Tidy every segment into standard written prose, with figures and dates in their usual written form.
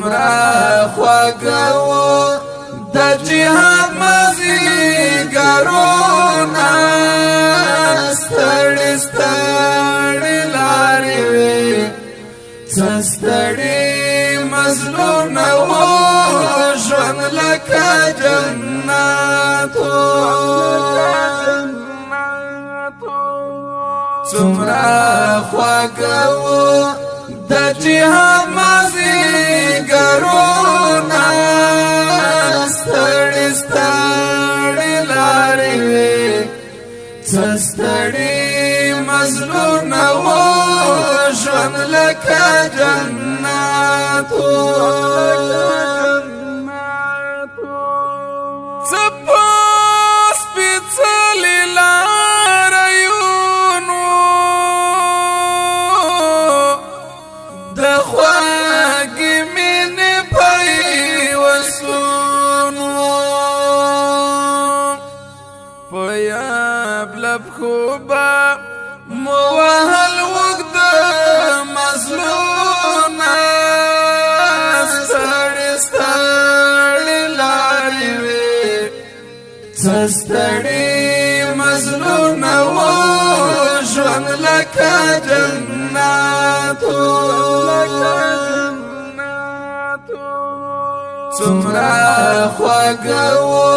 څومره خواږه وو د جهاد مازیګرونه ستړي ستړي لارې وې څه ستړي مزلونه وو ژوند لکه جنت څومره خواږه وو د جهاد مازیګرونه ستړي ستړي لارې وې څه ستړي مزلونه وو ژوند لکه جنت څه په سپېڅلې لاریون د خواږې مینې پیوستون په یاب لب خو به مو وهل اوږد مزلونه ستړي ستړي لارې وې څه ستړي مزلونه وو ژوند لکه جنت څومره خواږه وو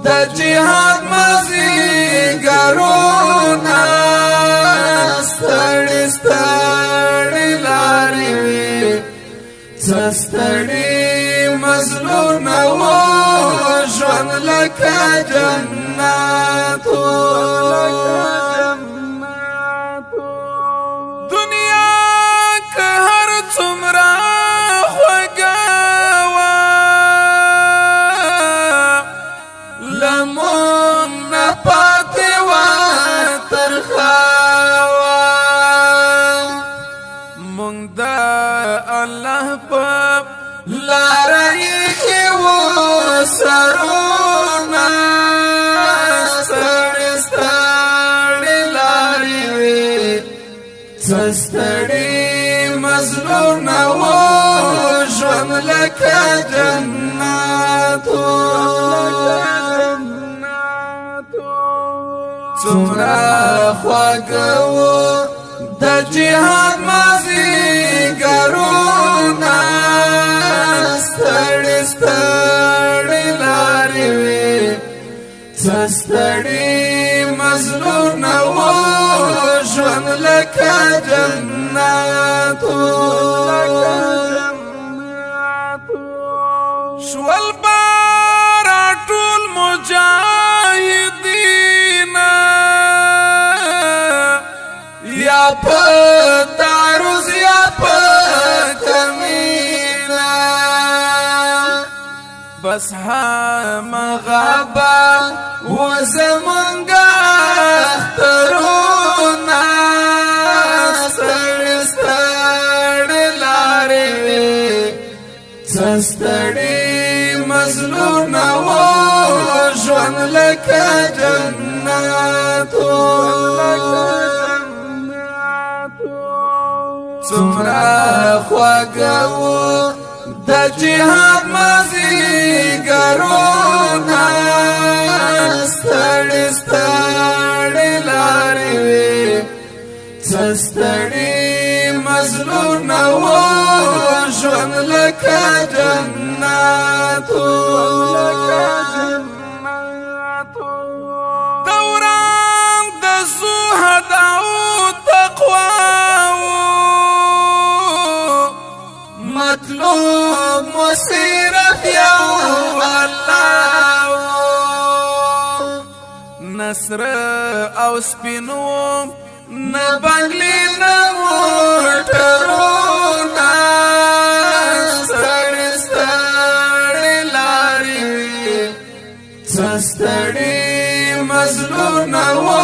د جهاد مازیګرونه ستړي ستړي لارې وې څه ستړي مزلونه وو ژوند لکه جنت دنیا که هر څومره خوږه وه لمون نه پاتې وه ترخه وه مونږ د الله په لاره کې وو سرونه ستړي ستړي لارې وې څه ستړي مزلونه وو ژوند لکه جنت څومره خواږه وو د جهاد مازیګرونه ستړي ستړي لارې وې څه ستړي مزلونه وو ژوند لکه جنت شول بارا ټول مجاهدین یا په تعرض یا په کمینه بس همغه و زمونږ اخترونه ستړي ستړي لارې وې څه ستړي مزلونه وو ژوند لکه جنت څومره خواږه وو د جهاد مازیګرونه ستړي ستړي لارې وې څه ستړي مزلونه وو ژوند لکه جنت دوران د زهداو تقوا مطلوب مصیرت یو الله نصر او سپینو نه بنگلی نه موټرونه ستړي ستړي لارې وې څه ستړي مزلونه وو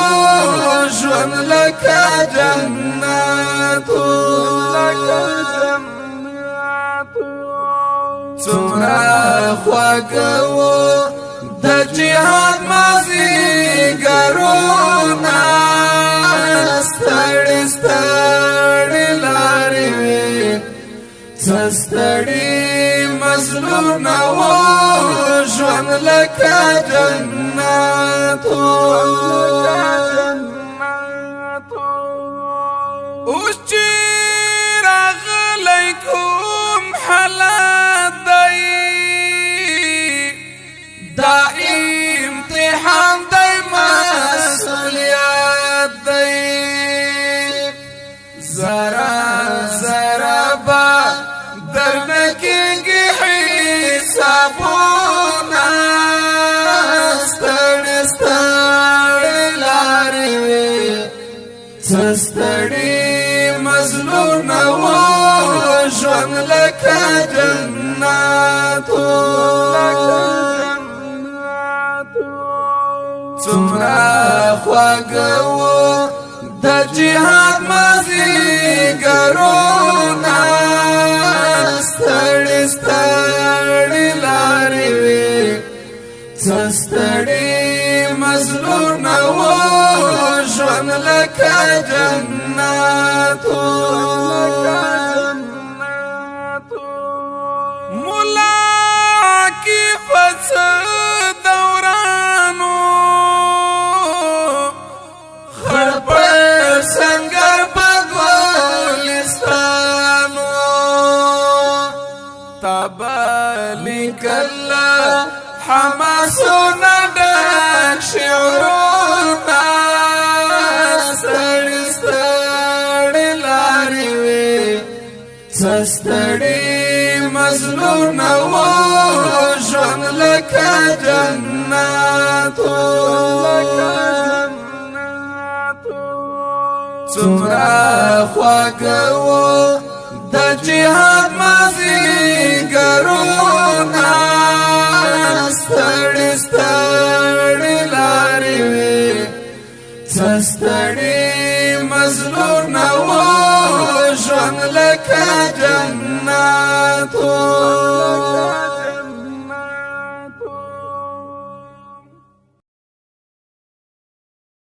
ژوند لکه جنت څومره خواږه وو د جهاد مازیګرونه ستړي ستړي لارې وې څه ستړي مظلوم و ژوند لکه جنت اوس چې راغلی کوم حالات دی دا امتحان دی مسئولیت دی زرا زرا با درنه کېږي حسابونه ستړې ستړې لارې وې ستړې مظلوم و ژوند لکه جنت څومره خواږه و د جهاد مازدیګرونه ستړې ستړې لارې وې ستړې مظلوم و ژوند لکه جنت مولا کی فسد دورانو خړ پر سنگر په ګلستانو تبلی کلا حماسونه ډک شعرونه ستړې ستړې لارې وې ستړې مظلوم و ژوند لکه جنت څومره خواږه و د جهاد مازدیګرونه ستړې ستړې لارې وې ستړې مظلوم و ژوند لکه جنت